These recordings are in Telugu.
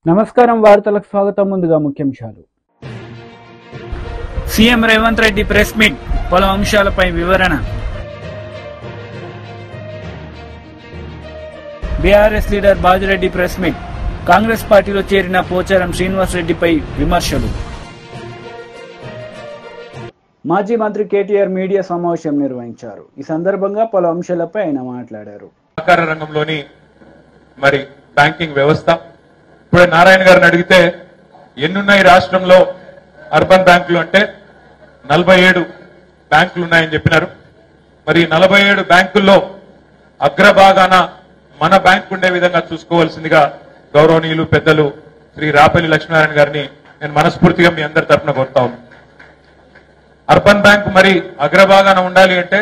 నమస్కారం వార్తలకు స్వాగతం. ముందుగా ముఖ్యాంశాలు. CM Revanth Reddy press meet, పలు అంశాలపై వివరణ. BRS leader Bajireddy press meet, Congress పార్టీలో చేరిన పోచారం శ్రీనివాస్ రెడ్డిపై విమర్శలు. మాజీ మంత్రి కేటీఆర్ మీడియా సమావేశం నిర్వహించారు. ఈ సందర్భంగా పలు అంశాలపై ఆయన మాట్లాడారు. సహకార రంగంలోని మరి బ్యాంకింగ్ వ్యవస్థ, ఇప్పుడే నారాయణ గారిని అడిగితే ఎన్నున్నాయి రాష్ట్రంలో అర్బన్ బ్యాంకులు అంటే 47 బ్యాంకులు ఉన్నాయని చెప్పినారు. మరి 47 బ్యాంకుల్లో అగ్రభాగాన మన బ్యాంకు ఉండే విధంగా చూసుకోవాల్సిందిగా గౌరవనీయులు పెద్దలు శ్రీ రాపల్లి లక్ష్మీనారాయణ గారిని నేను మనస్ఫూర్తిగా మీ అందరి తరఫున కోరుతా ఉన్నాను. అర్బన్ బ్యాంకు మరి అగ్రభాగాన ఉండాలి అంటే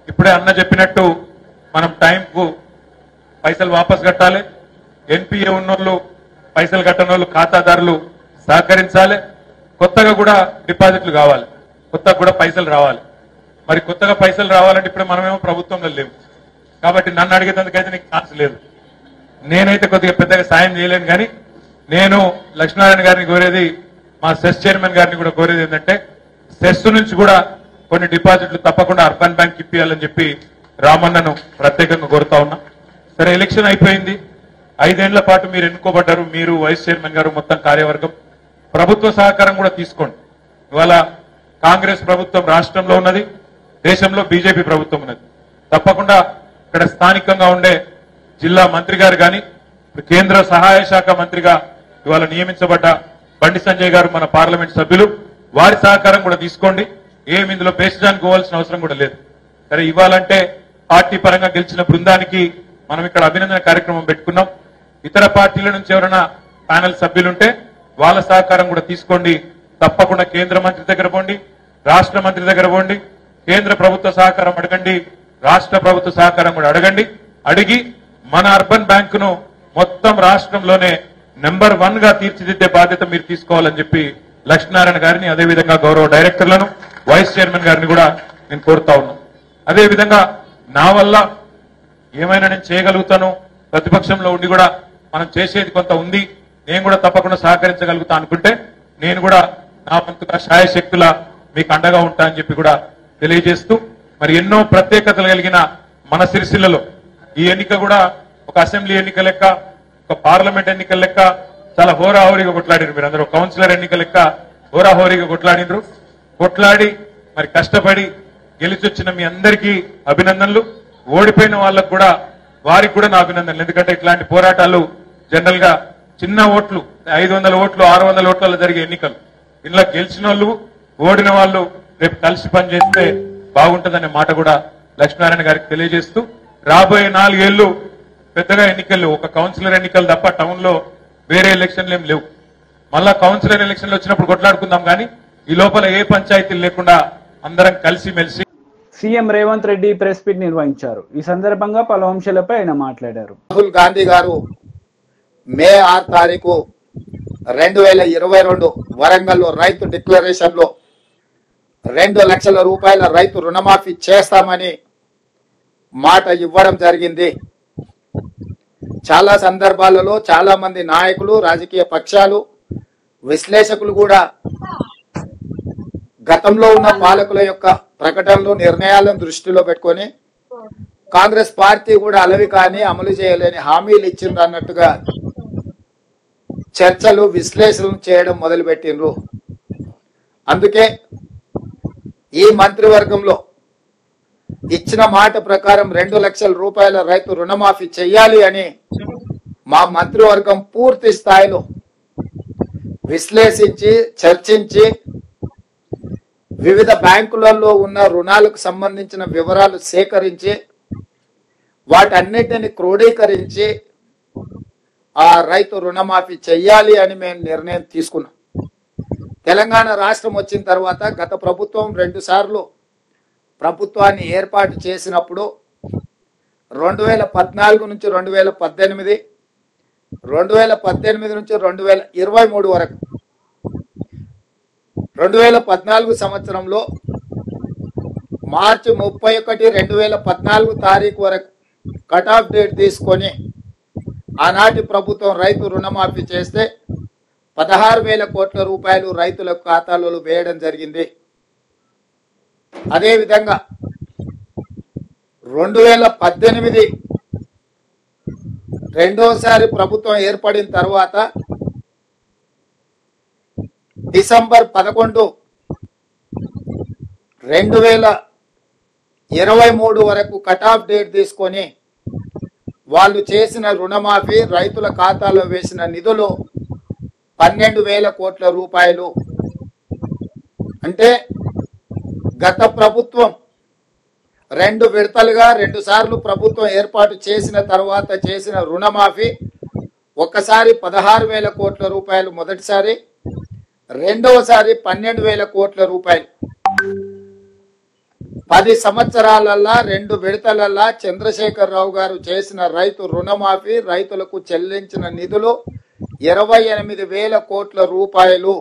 ఇప్పుడే అన్న చెప్పినట్టు మనం టైంకు పైసలు వాపస్ కట్టాలి. ఎన్పిఏ ఉన్నోళ్ళు, పైసలు కట్టనోళ్ళు, ఖాతాదారులు సహకరించాలి. కొత్తగా కూడా డిపాజిట్లు కావాలి, కొత్తగా కూడా పైసలు రావాలి. మరి కొత్తగా పైసలు రావాలంటే ఇప్పుడు మనమేమో ప్రభుత్వంలో లేవు కాబట్టి నన్ను అడిగేందుకైతే నీకు ఛాన్స్ లేదు. నేనైతే కొద్దిగా పెద్దగా సాయం చేయలేను. కానీ నేను లక్ష్మీనారాయణ గారిని కోరేది, మా సెస్ చైర్మన్ గారిని కూడా కోరేది ఏంటంటే సెస్ నుంచి కూడా కొన్ని డిపాజిట్లు తప్పకుండా అర్బన్ బ్యాంక్ ఇప్పియాలని చెప్పి రామన్నను ప్రత్యేకంగా కోరుతా ఉన్నా. సరే, ఎలక్షన్ అయిపోయింది. 5 ఏళ్ల పాటు మీరు ఎన్నుకోబడ్డారు. మీరు, వైస్ చైర్మన్ గారు, మొత్తం కార్యవర్గం. ప్రభుత్వ సహకారం కూడా తీసుకోండి. ఇవాళ కాంగ్రెస్ ప్రభుత్వం రాష్ట్రంలో ఉన్నది, దేశంలో బీజేపీ ప్రభుత్వం ఉన్నది. తప్పకుండా ఇక్కడ స్థానికంగా ఉండే జిల్లా మంత్రి గారు కానీ, కేంద్ర సహాయ శాఖ మంత్రిగా ఇవాళ నియమించబడ్డ బండి సంజయ్ గారు, మన పార్లమెంట్ సభ్యులు, వారి సహకారం కూడా తీసుకోండి. ఏమి ఇందులో బేసిజానికి పోవాల్సిన అవసరం కూడా లేదు. సరే, ఇవ్వాలంటే పార్టీ పరంగా గెలిచిన బృందానికి మనం ఇక్కడ అభినందన కార్యక్రమం పెట్టుకున్నాం. ఇతర పార్టీల నుంచి ఎవరైనా ప్యానెల్ సభ్యులుంటే వాళ్ళ సహకారం కూడా తీసుకోండి. తప్పకుండా కేంద్ర మంత్రి దగ్గర పోండి, రాష్ట్ర మంత్రి దగ్గర పోండి, కేంద్ర ప్రభుత్వ సహకారం అడగండి, రాష్ట్ర ప్రభుత్వ సహకారం కూడా అడగండి. అడిగి మన అర్బన్ బ్యాంకును మొత్తం రాష్ట్రంలోనే నెంబర్ 1 గా తీర్చిదిద్దే బాధ్యత మీరు తీసుకోవాలని చెప్పి లక్ష్మీనారాయణ గారిని, అదేవిధంగా గౌరవ డైరెక్టర్లను, వైస్ చైర్మన్ గారిని కూడా నేను కోరుతా ఉన్నాను. అదేవిధంగా నా వల్ల ఏమైనా నేను చేయగలుగుతాను, ప్రతిపక్షంలో ఉండి కూడా మనం చేసేది కొంత ఉంది, నేను కూడా తప్పకుండా సహకరించగలుగుతా అనుకుంటే నేను కూడా నా వంతుగా శాయశక్తుల మీకు అండగా ఉంటా అని చెప్పి కూడా తెలియజేస్తూ, మరి ఎన్నో ప్రత్యేకతలు కలిగిన మన సిరిసిల్లలో ఈ ఎన్నిక కూడా ఒక అసెంబ్లీ ఎన్నిక లెక్క, ఒక పార్లమెంట్ ఎన్నికల లెక్క చాలా హోరాహోరీగా కొట్లాడిరు. మీరు అందరూ కౌన్సిలర్ ఎన్నిక లెక్క హోరాహోరీగా కొట్లాడినరు. కొట్లాడి మరి కష్టపడి గెలిచొచ్చిన మీ అందరికీ అభినందనలు. ఓడిపోయిన వాళ్ళకు కూడా, వారికి కూడా నా అభినందనలు. ఎందుకంటే ఇట్లాంటి పోరాటాలు జనరల్ గా చిన్న ఓట్లు, 500 ఓట్లు, 600 ఓట్లలో జరిగే ఎన్నికలు. ఇందులో గెలిచిన వాళ్ళు, ఓడిన వాళ్ళు రేపు కలిసి పనిచేస్తే బాగుంటుందనే మాట కూడా లక్ష్మీనారాయణ గారికి తెలియజేస్తూ, రాబోయే 4 ఏళ్లు పెద్దగా ఎన్నికలు, ఒక కౌన్సిలర్ ఎన్నికలు తప్ప టౌన్ లో వేరే ఎలక్షన్లు ఏం లేవు. మళ్ళా కౌన్సిలర్ ఎలక్షన్లు వచ్చినప్పుడు కొట్లాడుకుందాం, కానీ ఈ లోపల ఏ పంచాయతీలు లేకుండా అందరం కలిసి మెలిసి. CM Revanth Reddy press meet నిర్వహించారు. ఈ సందర్భంగా పలు అంశాలపై ఆయన మాట్లాడారు. రాహుల్ గాంధీ గారు మే 6 తారీఖు 2022 వరంగల్లో రైతు డిక్లరేషన్ లో 2 లక్షల రూపాయల రైతు రుణమాఫీ చేస్తామని మాట ఇవ్వడం జరిగింది. చాలా సందర్భాలలో చాలా మంది నాయకులు, రాజకీయ పక్షాలు, విశ్లేషకులు కూడా గతంలో ఉన్న పాలకుల యొక్క ప్రకటనలు, నిర్ణయాలను దృష్టిలో పెట్టుకొని కాంగ్రెస్ పార్టీ కూడా అలవి కానీ అమలు చేయలేని హామీలు ఇచ్చింది అన్నట్టుగా చర్చలు, విశ్లేషణలు చేయడం మొదలుపెట్టిండ్రు. అందుకే ఈ మంత్రివర్గంలో ఇచ్చిన మాట ప్రకారం 2 లక్షల రూపాయల రైతు రుణమాఫీ చెయ్యాలి అని మా మంత్రివర్గం పూర్తి స్థాయిలో విశ్లేషించి, చర్చించి, వివిధ బ్యాంకులలో ఉన్న రుణాలకు సంబంధించిన వివరాలు సేకరించి వాటన్నిటిని క్రోడీకరించి ఆ రైతు రుణమాఫీ చెయ్యాలి అని మేము నిర్ణయం తీసుకున్నాం. తెలంగాణ రాష్ట్రం వచ్చిన తర్వాత గత ప్రభుత్వం 2 సార్లు ప్రభుత్వాన్ని ఏర్పాటు చేసినప్పుడు 2014 నుంచి 2018, 2018 నుంచి 2023 వరకు 2014 సంవత్సరంలో మార్చి 31, 2014 తారీఖు వరకు కట్ ఆఫ్ డేట్ తీసుకొని ఆనాటి ప్రభుత్వం రైతు రుణమాఫీ చేస్తే 16,000 కోట్ల రూపాయలు రైతుల ఖాతాలలో వేయడం జరిగింది. అదేవిధంగా 2018 రెండోసారి ప్రభుత్వం ఏర్పడిన తర్వాత డిసెంబర్ 11, 2023 వరకు కట్ ఆఫ్ డేట్ తీసుకొని వాళ్ళు చేసిన రుణమాఫీ రైతుల ఖాతాలో వేసిన నిధులు 12,000 కోట్ల రూపాయలు. అంటే గత ప్రభుత్వం 2 విడతలుగా 2 సార్లు ప్రభుత్వం ఏర్పాటు చేసిన తర్వాత చేసిన రుణమాఫీ ఒక్కసారి 16,000 కోట్ల రూపాయలు మొదటిసారి, రెండవసారి 12,000 కోట్ల రూపాయలు. 10 సంవత్సరాలల్లా 2 విడతలల్లా చంద్రశేఖరరావు గారు చేసిన రైతు రుణమాఫీ రైతులకు చెల్లించిన నిధులు 28,000 కోట్ల రూపాయలు.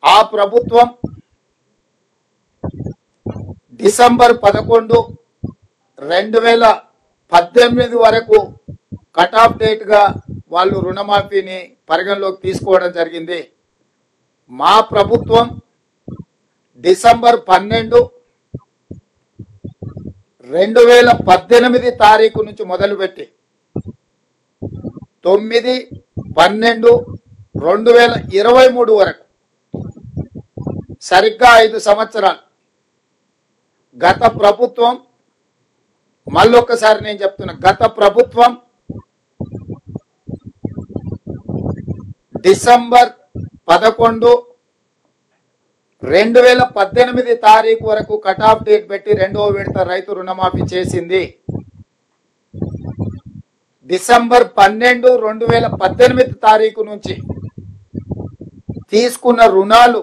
ఆ ప్రభుత్వం డిసెంబర్ 11, 2018 వరకు కట్ ఆఫ్ డేట్ గా వాళ్ళు రుణమాఫీని పరిగణలోకి తీసుకోవడం జరిగింది. మా ప్రభుత్వం డిసెంబర్ 12, 2018 తారీఖు నుంచి మొదలుపెట్టి 9, 12, 2023 వరకు సరిగ్గా 5 సంవత్సరాలు గత ప్రభుత్వం, మళ్ళొక్కసారి నేను చెప్తున్నా, గత ప్రభుత్వం డిసెంబర్ 11, 2018 తారీఖు వరకు కట్ ఆఫ్ డేట్ పెట్టి 2వ విడత రైతు రుణమాఫీ చేసింది. డిసెంబర్ 12, 2018 తారీఖు నుంచి తీసుకున్న రుణాలు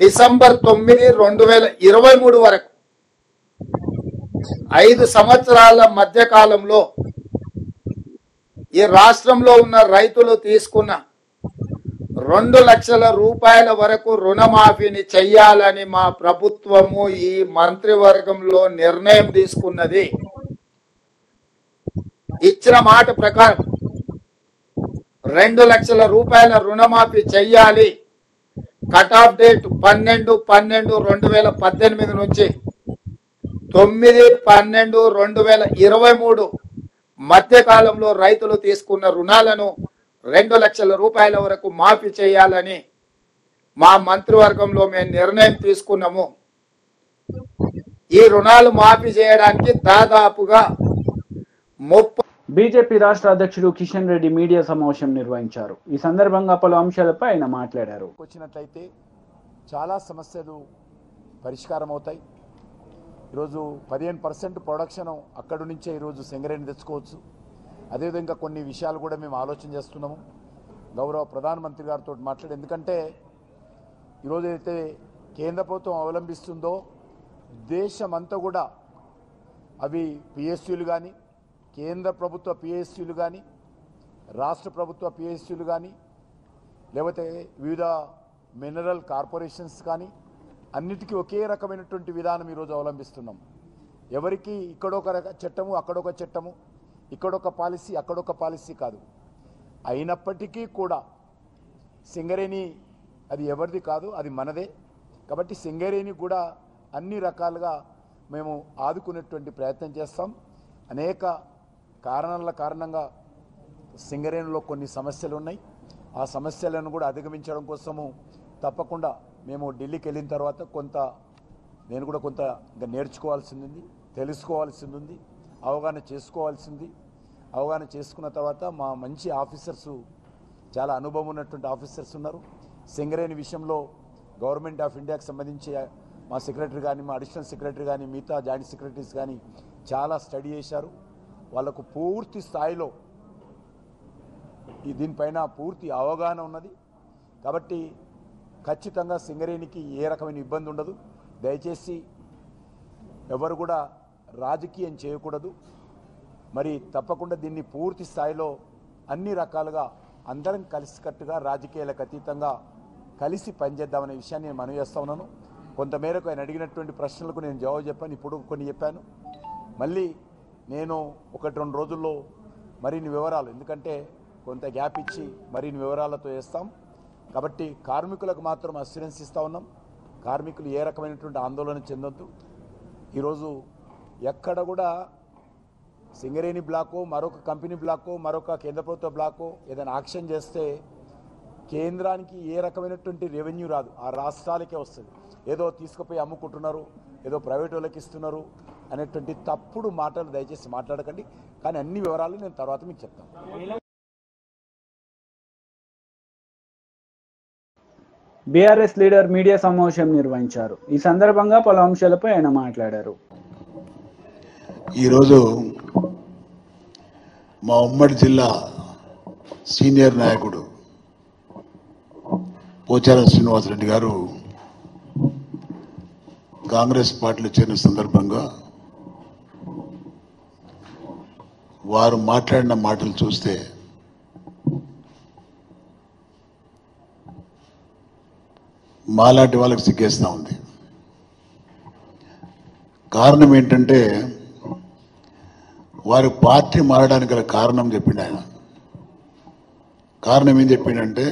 డిసెంబర్ 9, 2023 వరకు 5 సంవత్సరాల మధ్య కాలంలో ఈ రాష్ట్రంలో ఉన్న రైతులు తీసుకున్న 2 లక్షల రూపాయల వరకు రుణమాఫీని చెయ్యాలని మా ప్రభుత్వము ఈ మంత్రివర్గంలో నిర్ణయం తీసుకున్నది. ఇచ్చిన మాట ప్రకారం 2 లక్షల రూపాయల రుణమాఫీ చెయ్యాలి. కట్ ఆఫ్ డేట్ 12, 12, 2018 నుంచి 9, 12, 2023 మధ్య కాలంలో రైతులు తీసుకున్న రుణాలను 2 లక్షల రూపాయల వరకు మాఫీ చేయాలని మా మంత్రివర్గంలో మేము నిర్ణయం తీసుకున్నాము. ఈ రుణాలు మాఫీ చేయడానికి దాదాపుగా 30. బీజేపీ రాష్ట్ర అధ్యక్షుడు కిషన్ రెడ్డి మీడియా సమావేశం నిర్వహించారు. ఈ సందర్భంగా పలు అంశాలపై ఆయన మాట్లాడారు. వచ్చినట్లయితే చాలా సమస్యలు పరిష్కారం అవుతాయి. ఈరోజు 15% ప్రొడక్షన్ అక్కడి నుంచే ఈరోజు సింగరేణి తెచ్చుకోవచ్చు. అదేవిధంగా కొన్ని విషయాలు కూడా మేము ఆలోచన చేస్తున్నాము. గౌరవ ప్రధానమంత్రి గారితో మాట్లాడి, ఎందుకంటే ఈరోజు అయితే కేంద్ర ప్రభుత్వం అవలంబిస్తుందో దేశమంతా కూడా అవి పిఎస్యూలు కానీ, కేంద్ర ప్రభుత్వ పిఎస్యూలు కానీ, రాష్ట్ర ప్రభుత్వ పిఎస్యూలు కానీ, లేకపోతే వివిధ మినరల్ కార్పొరేషన్స్ కానీ అన్నిటికీ ఒకే రకమైనటువంటి విధానం ఈరోజు అవలంబిస్తున్నాం. ఎవరికి ఇక్కడొక చట్టము, అక్కడొక చట్టము, ఇక్కడొక పాలసీ, అక్కడొక పాలసీ కాదు. అయినప్పటికీ కూడా సింగరేణి అది ఎవరిది కాదు, అది మనదే. కాబట్టి సింగరేణి కూడా అన్ని రకాలుగా మేము ఆదుకునేటువంటి ప్రయత్నం చేస్తాం. అనేక కారణాల కారణంగా సింగరేణిలో కొన్ని సమస్యలు ఉన్నాయి. ఆ సమస్యలను కూడా అధిగమించడం కోసము తప్పకుండా మేము ఢిల్లీకి వెళ్ళిన తర్వాత నేను కూడా కొంత ఇంకా నేర్చుకోవాల్సింది ఉంది, తెలుసుకోవాల్సింది ఉంది, అవగాహన చేసుకోవాల్సింది. అవగాహన చేసుకున్న తర్వాత మా మంచి ఆఫీసర్స్, చాలా అనుభవం ఉన్నటువంటి ఆఫీసర్స్ ఉన్నారు. సింగరేణి విషయంలో గవర్నమెంట్ ఆఫ్ ఇండియాకి సంబంధించి మా సెక్రటరీ కానీ, మా అడిషనల్ సెక్రటరీ కానీ, మిగతా జాయింట్ సెక్రటరీస్ కానీ చాలా స్టడీ చేశారు. వాళ్లకు పూర్తి స్థాయిలో దీనిపైన పూర్తి అవగాహన ఉన్నది. కాబట్టి ఖచ్చితంగా సింగరేణికి ఏ రకమైన ఇబ్బంది ఉండదు. దయచేసి ఎవరు కూడా రాజకీయం చేయకూడదు. మరి తప్పకుండా దీన్ని పూర్తి స్థాయిలో అన్ని రకాలుగా అందరం కలిసికట్టుగా రాజకీయాలకు అతీతంగా కలిసి పనిచేద్దామనే విషయాన్ని నేను మనవి చేస్తా ఉన్నాను. కొంతమేరకు ఆయన అడిగినటువంటి ప్రశ్నలకు నేను జవాబు చెప్పాను, ఇప్పుడు కొన్ని చెప్పాను. మళ్ళీ నేను 1-2 రోజుల్లో మరిన్ని వివరాలు, ఎందుకంటే కొంత గ్యాప్ ఇచ్చి మరిన్ని వివరాలతో వేస్తాం. కాబట్టి కార్మికులకు మాత్రం అస్యూరెన్స్ ఇస్తూ ఉన్నాం. కార్మికులు ఏ రకమైనటువంటి ఆందోళన చెందొద్దు. ఈరోజు ఎక్కడ కూడా సింగరేణి బ్లాకో, మరొక కంపెనీ బ్లాకో, మరొక కేంద్ర ప్రభుత్వ బ్లాకో ఏదైనా యాక్షన్ చేస్తే కేంద్రానికి ఏ రకమైనటువంటి రెవెన్యూ రాదు, ఆ రాష్ట్రాలకే వస్తుంది. ఏదో తీసుకుపోయి అమ్ముకుంటున్నారు, ఏదో ప్రైవేట్ వాళ్ళకి ఇస్తున్నారు అనేటువంటి తప్పుడు మాటలు దయచేసి మాట్లాడకండి. కానీ అన్ని వివరాలు నేను తర్వాత మీకు చెప్తాను. బీఆర్ఎస్ లీడర్ మీడియా సమావేశం నిర్వహించారు. ఈ సందర్భంగా పలు అంశాలపై ఆయన మాట్లాడారు. ఈరోజు మా ఉమ్మడి జిల్లా సీనియర్ నాయకుడు పోచారం శ్రీనివాసరెడ్డి గారు కాంగ్రెస్ పార్టీలో చేరిన సందర్భంగా వారు మాట్లాడిన మాటలు చూస్తే మాలాంటి వాళ్ళకి సిగ్గేస్తూ ఉంది. కారణం ఏంటంటే వారి పార్టీ మారడానికి గల కారణం చెప్పిండు ఆయన. కారణం ఏం చెప్పిండంటే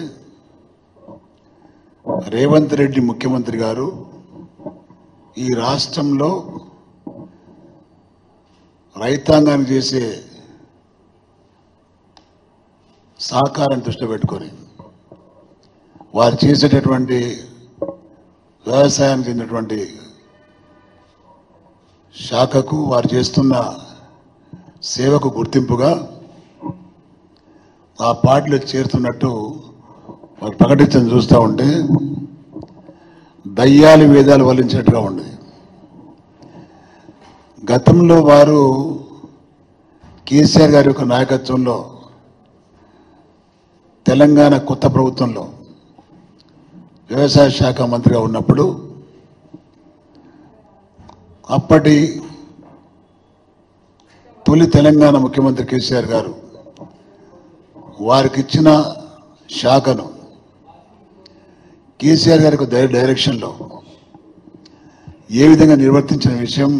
రేవంత్ రెడ్డి ముఖ్యమంత్రి గారు ఈ రాష్ట్రంలో రైతాంగానికి చేసే సహకారాన్ని దృష్టిలో పెట్టుకొని వారు చేసేటటువంటి వ్యవసాయానికి చెందినటువంటి శాఖకు వారు చేస్తున్న సేవకు గుర్తింపుగా ఆ పార్టీలో చేరుతున్నట్టు వారు ప్రకటించడం చూస్తూ ఉంటే దయ్యాలు వేదాలు వల్లించినట్టుగా ఉండేది. గతంలో వారు కేసీఆర్ గారి యొక్క నాయకత్వంలో తెలంగాణ కొత్త ప్రభుత్వంలో వ్యవసాయ శాఖ మంత్రిగా ఉన్నప్పుడు అప్పటి తొలి తెలంగాణ ముఖ్యమంత్రి కేసీఆర్ గారు వారికి ఇచ్చిన శాఖను కేసీఆర్ గారికి డైరెక్షన్లో ఏ విధంగా నిర్వర్తించిన విషయం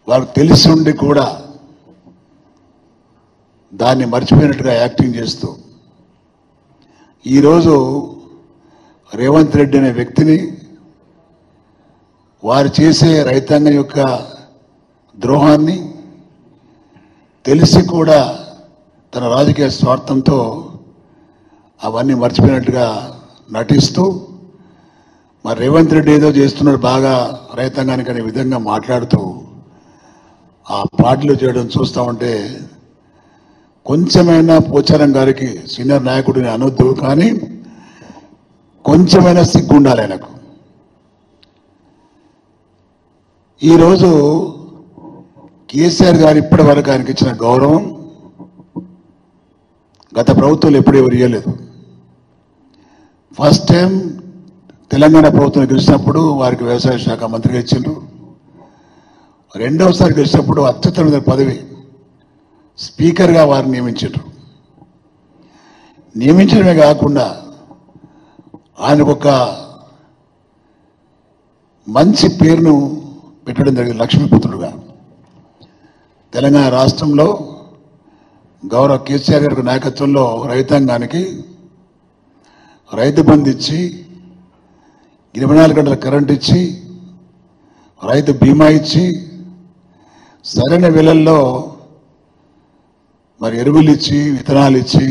వారికి తెలిసి ఉండి కూడా దాన్ని మర్చిపోయినట్టుగా యాక్టింగ్ చేస్తూ ఈరోజు రేవంత్ రెడ్డి అనే వ్యక్తిని వారు చేసే రైతాంగం యొక్క ద్రోహాన్ని తెలిసి కూడా తన రాజకీయ స్వార్థంతో అవన్నీ మర్చిపోయినట్టుగా నటిస్తూ మరి రేవంత్ రెడ్డి ఏదో చేస్తున్నాడు బాగా రైతాంగానికి అనే విధంగా మాట్లాడుతూ ఆ పార్టీలో చేయడం చూస్తూ ఉంటే కొంచెమైనా పోచారం గారికి సీనియర్ నాయకుడిని అనొద్దు, కానీ కొంచెమైనా సిగ్గు ఉండాలి ఆయనకు. ఈరోజు కేసీఆర్ గారు ఇప్పటి వరకు ఆయనకి ఇచ్చిన గౌరవం గత ప్రభుత్వంలో ఎప్పుడు ఎవరు ఇవ్వలేదు. ఫస్ట్ టైం తెలంగాణ ప్రభుత్వం గెలిచినప్పుడు వారికి వ్యవసాయ శాఖ మంత్రిగా ఇచ్చిండ్రు. రెండవసారి గెలిచినప్పుడు అత్యుత్తమ పదవి స్పీకర్గా వారిని నియమించారు. నియమించడమే కాకుండా ఆయనకు ఒక మంచి పేరును పెట్టడం జరిగింది, లక్ష్మీపుత్రుడుగా. తెలంగాణ రాష్ట్రంలో గౌరవ కేసీఆర్ గారి నాయకత్వంలో రైతాంగానికి రైతు బంధు ఇచ్చి 24 గంటల కరెంట్ ఇచ్చి రైతు బీమా ఇచ్చి సరైన వేళల్లో మరి ఎరువులు ఇచ్చి విత్తనాలు ఇచ్చి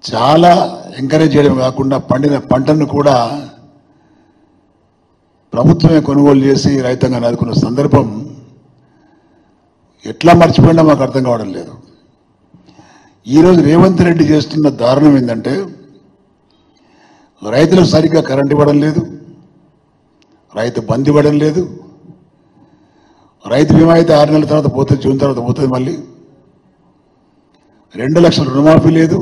చాలా ఎంకరేజ్ చేయడం కాకుండా పండిన పంటను కూడా ప్రభుత్వమే కొనుగోలు చేసి రైతాంగాన్ని ఆదుకున్న సందర్భం ఎట్లా మర్చిపోయినా మాకు అర్థం కావడం లేదు. ఈరోజు రేవంత్ రెడ్డి చేస్తున్న దారుణం ఏంటంటే రైతులకు సరిగ్గా కరెంట్ ఇవ్వడం లేదు, రైతు బంద్ ఇవ్వడం లేదు, రైతు బీమా అయితే 6 నెలల తర్వాత పోతుంది, జూన్ తర్వాత పోతుంది, మళ్ళీ 2 లక్షల రుణమాఫీ లేదు.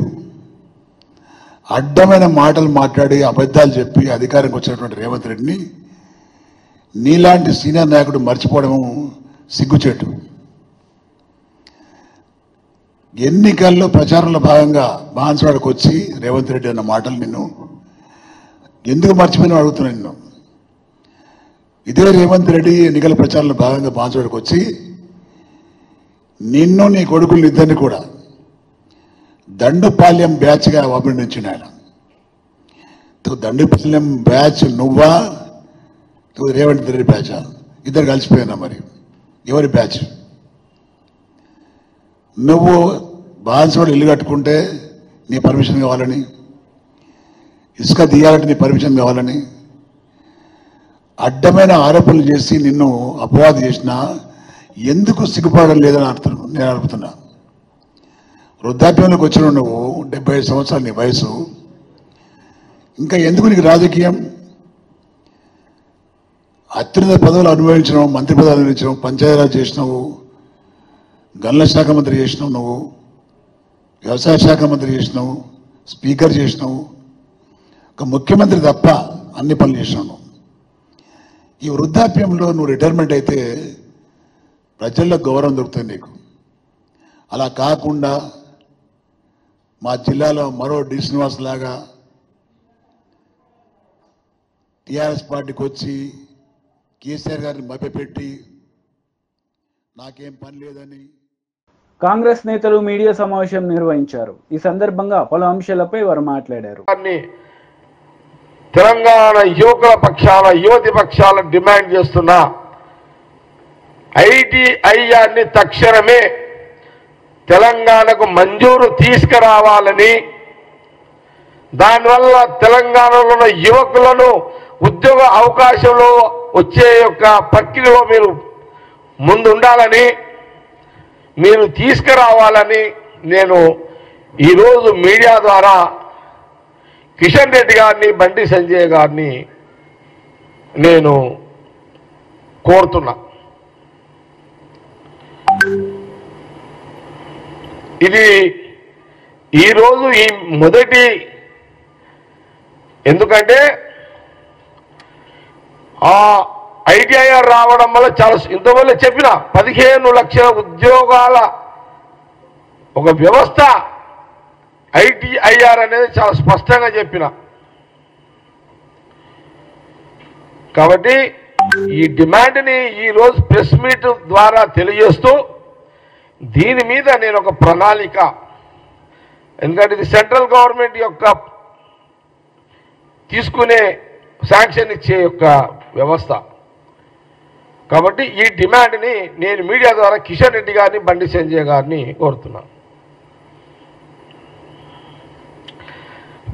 అడ్డమైన మాటలు మాట్లాడి అబద్ధాలు చెప్పి అధికారంకి వచ్చినటువంటి రేవంత్ రెడ్డిని నీలాంటి సీనియర్ నాయకుడు మర్చిపోవడం సిగ్గుచేటు. ఎన్నికల్లో ప్రచారంలో భాగంగా బాన్స్వాడకు వచ్చి రేవంత్ రెడ్డి అన్న మాటలు నిన్ను ఎందుకు మర్చిపోయినా అడుగుతున్నా. నిన్ను ఇదే రేవంత్ రెడ్డి ఎన్నికల ప్రచారంలో భాగంగా బాన్సువాడకు వచ్చి నిన్ను నీ కొడుకులు ఇద్దరిని కూడా దండుపాల్యం బ్యాచ్గా అభినందించిండు ఆయన. దండుపాల్యం బ్యాచ్ నువ్వా రేవంత్ రెడ్డి బ్యాచా? ఇద్దరు కలిసిపోయినా మరి ఎవరి బ్యాచ్? నువ్వు బాన్సువాడ ఇల్లు కట్టుకుంటే నీ పర్మిషన్ కావాలని, ఇసుక తీయాలంటే నీ పర్మిషన్ కావాలని అడ్డమైన ఆరోపణలు చేసి నిన్ను అపవాదు చేసినా ఎందుకు సిగ్గుపడడం లేదని నేను అడుగుతున్నా. వృద్ధాప్యంలోకి వచ్చిన నువ్వు 75 సంవత్సరాలు నీ వయసు, ఇంకా ఎందుకు నీకు రాజకీయం? అత్యున్నత పదవులు అనుభవించినావు, మంత్రి పదవులు అనుభవించినావు, పంచాయతీరాజ్ చేసినావు, గనుల శాఖ మంత్రి చేసినావు, నువ్వు వ్యవసాయ శాఖ మంత్రి చేసినావు, స్పీకర్ చేసినావు, ఒక ముఖ్యమంత్రి తప్ప అన్ని పనులు చేసినావు. ఈ వృద్ధాప్యంలో నువ్వు రిటైర్మెంట్ అయితే ప్రజల్లో గౌరవం దొరుకుతుంది నీకు. అలా కాకుండా మా జిల్లాలో మరో డి శ్రీనివాస్ లాగా టీఆర్ఎస్ పార్టీకి వచ్చి కేసీఆర్ గారిని మభ్యపెట్టి నాకేం పని లేదని. కాంగ్రెస్ నేతలు మీడియా సమావేశం నిర్వహించారు. ఈ సందర్భంగా పలు అంశాలపై వారు మాట్లాడారు. తెలంగాణ యువకుల పక్షాల యువతి పక్షాల డిమాండ్ చేస్తున్న ఐటీఐఆర్ని తక్షణమే తెలంగాణకు మంజూరు తీసుకురావాలని, దానివల్ల తెలంగాణలో ఉన్న యువకులను ఉద్యోగ అవకాశంలో వచ్చే యొక్క ప్రక్రియలో మీరు ముందుండాలని, మీరు తీసుకురావాలని నేను ఈరోజు మీడియా ద్వారా కిషన్ రెడ్డి గారిని, బండి సంజయ్ గారిని నేను కోరుతున్నా. ఇది ఈరోజు ఈ మొదటి, ఎందుకంటే ఆ ఐటీఐఆర్ రావడం వల్ల చాలా ఇంతవల్ల చెప్పిన 15 లక్షల ఉద్యోగాల ఒక వ్యవస్థ ఐటీఐఆర్ అనేది చాలా స్పష్టంగా చెప్పిన. కాబట్టి ఈ డిమాండ్ని ఈరోజు ప్రెస్ మీట్ ద్వారా తెలియజేస్తూ దీని మీద నేను ఒక ప్రణాళిక, ఎందుకంటే ఇది సెంట్రల్ గవర్నమెంట్ యొక్క తీసుకునే శాంక్షన్ ఇచ్చే యొక్క వ్యవస్థ. కాబట్టి ఈ డిమాండ్ని నేను మీడియా ద్వారా కిషన్ రెడ్డి గారిని, బండి సంజయ్ గారిని కోరుతున్నాను.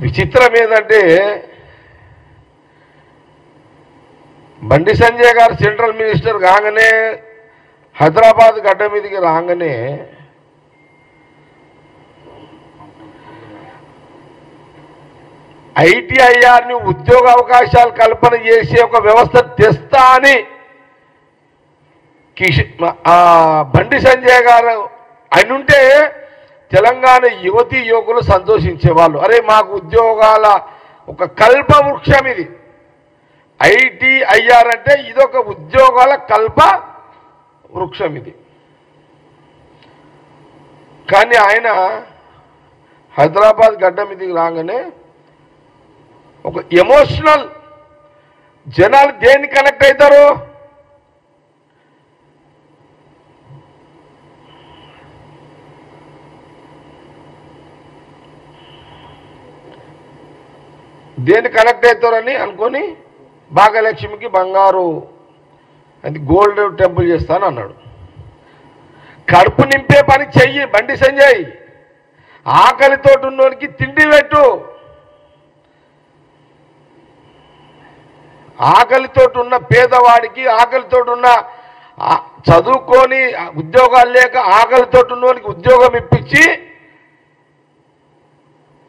విచిత్రం ఏంటంటే బండి సంజయ్ గారు సెంట్రల్ మినిస్టర్ కాగానే హైదరాబాద్ గడ్డ మీదకి రాగానే ఐటీఐఆర్ని ఉద్యోగ అవకాశాలు కల్పన చేసే ఒక వ్యవస్థ తెస్తా అని బండి సంజయ్ గారు అయినుంటే తెలంగాణ యువతీ యువకులు సంతోషించేవాళ్ళు. అరే మాకు ఉద్యోగాల ఒక కల్ప వృక్షం ఇది. ఐటీఐఆర్ అంటే ఇదొక ఉద్యోగాల కల్ప వృక్షం ఇది. కానీ ఆయన హైదరాబాద్ గడ్డ మీదకి రాగానే ఒక ఎమోషనల్, జనాలు దేన్ని కనెక్ట్ అవుతారు? దేన్ని కనెక్ట్ అవుతారని అనుకొని భాగ్యలక్ష్మికి బంగారు అది గోల్డ్ టెంపుల్ చేస్తాను అన్నాడు. కడుపు నింపే పని చెయ్యి బండి సంజయ్. ఆకలితో ఉన్నోనికి తిండి పెట్టు. ఆకలితో ఉన్న పేదవాడికి, ఆకలితో ఉన్న చదువుకొని ఉద్యోగాలు లేక ఆకలితో ఉన్నోనికి ఉద్యోగం ఇప్పించి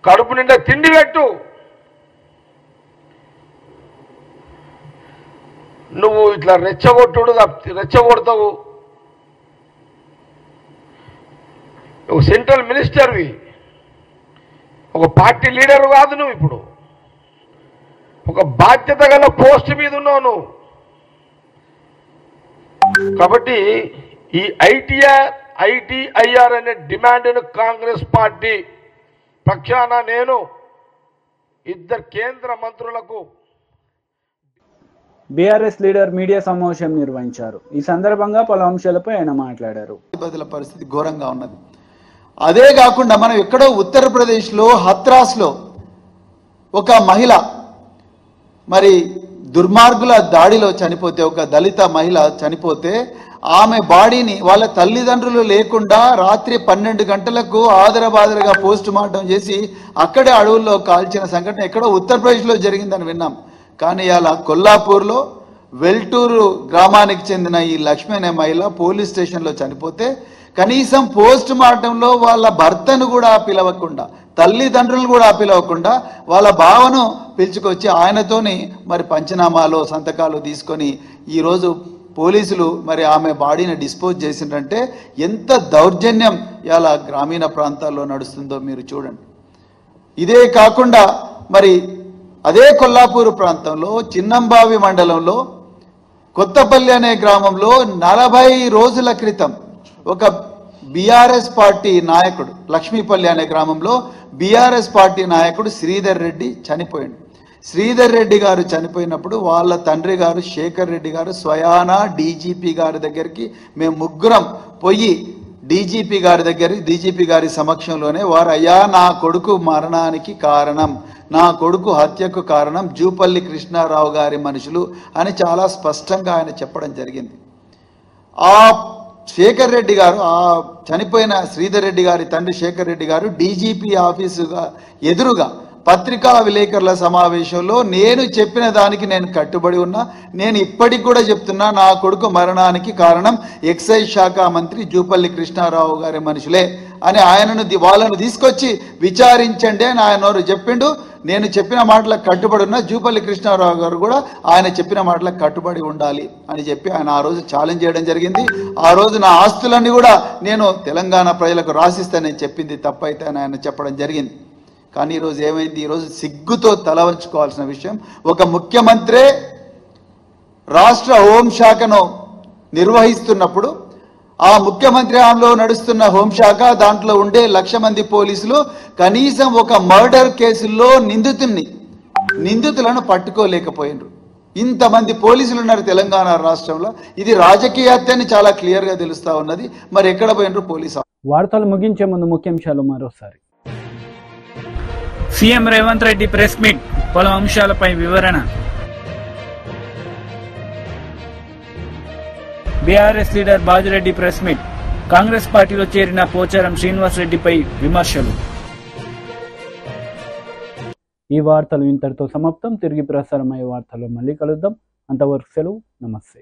కడుపు నిండా తిండి పెట్టు. నువ్వు ఇట్లా రెచ్చగొడతావు. ఒక సెంట్రల్ మినిస్టర్వి, ఒక పార్టీ లీడర్ కాదు నువ్వు. ఇప్పుడు ఒక బాధ్యత గల పోస్ట్ మీద ఉన్నావు నువ్వు. కాబట్టి ఈ ఐటీఐఆర్ అనే డిమాండ్ను కాంగ్రెస్ పార్టీ పక్షాన నేను 2 కేంద్ర మంత్రులకు బీఆర్ఎస్ లీడర్ మీడియా సమావేశం నిర్వహించారు. ఈ సందర్భంగా పలు అంశాలపై ఆయన మాట్లాడారు. పరిస్థితి ఘోరంగా ఉన్నది. అదే కాకుండా మనం ఎక్కడో ఉత్తరప్రదేశ్లో హత్రాస్లో ఒక మహిళ మరి దుర్మార్గుల దాడిలో చనిపోతే, ఒక దళిత మహిళ చనిపోతే ఆమె బాడీని వాళ్ళ తల్లిదండ్రులు లేకుండా రాత్రి 12 గంటలకు ఆదరబాదరగా పోస్ట్ మార్టం చేసి అక్కడే అడవుల్లో కాల్చిన సంఘటన ఎక్కడో ఉత్తరప్రదేశ్లో జరిగిందని విన్నాం. కానీ అలా కొల్లాపూర్లో వెల్టూరు గ్రామానికి చెందిన ఈ లక్ష్మి అనే మహిళ పోలీస్ స్టేషన్లో చనిపోతే కనీసం పోస్ట్ మార్టంలో వాళ్ళ భర్తను కూడా పిలవకుండా, తల్లిదండ్రులు కూడా పిలవకుండా వాళ్ళ బావను పిలుచుకొచ్చి ఆయనతోని మరి పంచనామాలో సంతకాలు తీసుకొని ఈరోజు పోలీసులు మరి ఆమె బాడీని డిస్పోజ్ చేసిందంటే ఎంత దౌర్జన్యం ఇలా గ్రామీణ ప్రాంతాల్లో నడుస్తుందో మీరు చూడండి. ఇదే కాకుండా మరి అదే కొల్లాపూరు ప్రాంతంలో చిన్నంబావి మండలంలో కొత్తపల్లి అనే గ్రామంలో 40 రోజుల క్రితం ఒక బీఆర్ఎస్ పార్టీ నాయకుడు, లక్ష్మీపల్లి అనే గ్రామంలో బీఆర్ఎస్ పార్టీ నాయకుడు శ్రీధర్ రెడ్డి చనిపోయాడు. శ్రీధర్ రెడ్డి గారు చనిపోయినప్పుడు వాళ్ళ తండ్రి గారు శేఖర్ రెడ్డి గారు స్వయానా డీజీపీ గారి దగ్గరికి మేము ముగ్గురం పోయి డీజీపీ గారి సమక్షంలోనే వారు, అయ్యా నా కొడుకు మరణానికి కారణం, నా కొడుకు హత్యకు కారణం జూపల్లి కృష్ణారావు గారి మనుషులు అని చాలా స్పష్టంగా ఆయన చెప్పడం జరిగింది. ఆ శేఖర్ రెడ్డి గారు, ఆ చనిపోయిన శ్రీధర్ రెడ్డి గారి తండ్రి శేఖర్ రెడ్డి గారు డీజీపీ ఆఫీసుగా ఎదురుగా పత్రికా విలేకరుల సమావేశంలో నేను చెప్పిన దానికి నేను కట్టుబడి ఉన్నా, నేను ఇప్పటికి కూడా చెప్తున్నా, నా కొడుకు మరణానికి కారణం ఎక్సైజ్ శాఖ మంత్రి జూపల్లి కృష్ణారావు గారి మనుషులే అని వాళ్ళను తీసుకొచ్చి విచారించండి అని ఆయన చెప్పిండు. నేను చెప్పిన మాటలకు కట్టుబడి ఉన్నా, జూపల్లి కృష్ణారావు గారు కూడా ఆయన చెప్పిన మాటలకు కట్టుబడి ఉండాలి అని చెప్పి ఆయన ఆ రోజు ఛాలెంజ్ చేయడం జరిగింది. ఆ రోజు నా ఆస్తులన్నీ కూడా నేను తెలంగాణ ప్రజలకు రాసిస్తానని చెప్పింది తప్పైతే అని ఆయన చెప్పడం జరిగింది. కానీ ఈరోజు ఏమైంది? ఈరోజు సిగ్గుతో తల వంచుకోవాల్సిన విషయం, ఒక ముఖ్యమంత్రే రాష్ట్ర హోంశాఖను నిర్వహిస్తున్నప్పుడు ఆ ముఖ్యమంత్రి హామీలో నడుస్తున్న హోంశాఖ దాంట్లో ఉండే 1,00,000 మంది పోలీసులు కనీసం ఒక మర్డర్ కేసుల్లో నిందితులను పట్టుకోలేకపోయినారు. ఇంతమంది పోలీసులు ఉన్నారు తెలంగాణ రాష్ట్రంలో. ఇది రాజకీయ హత్య అని చాలా క్లియర్గా తెలుస్తా ఉన్నది. మరి ఎక్కడ పోయినరు పోలీసు? వార్తలు ముగించే ముందు ముఖ్యాంశాలు మరోసారి. CM Revanth Reddy press meet, పలు అంశాలపై వివరణ. BRS leader Bajireddy press meet, Congress పార్టీలో చేరిన పోచారం శ్రీనివాస్ రెడ్డిపై విమర్శలు. ఈ వార్తలు ఇంతటితో సమాప్తం. తిరిగి ప్రసారమయ్యే వార్తల్లో మళ్ళీ కలుద్దాం. అంతవరకు సెలవు. నమస్తే.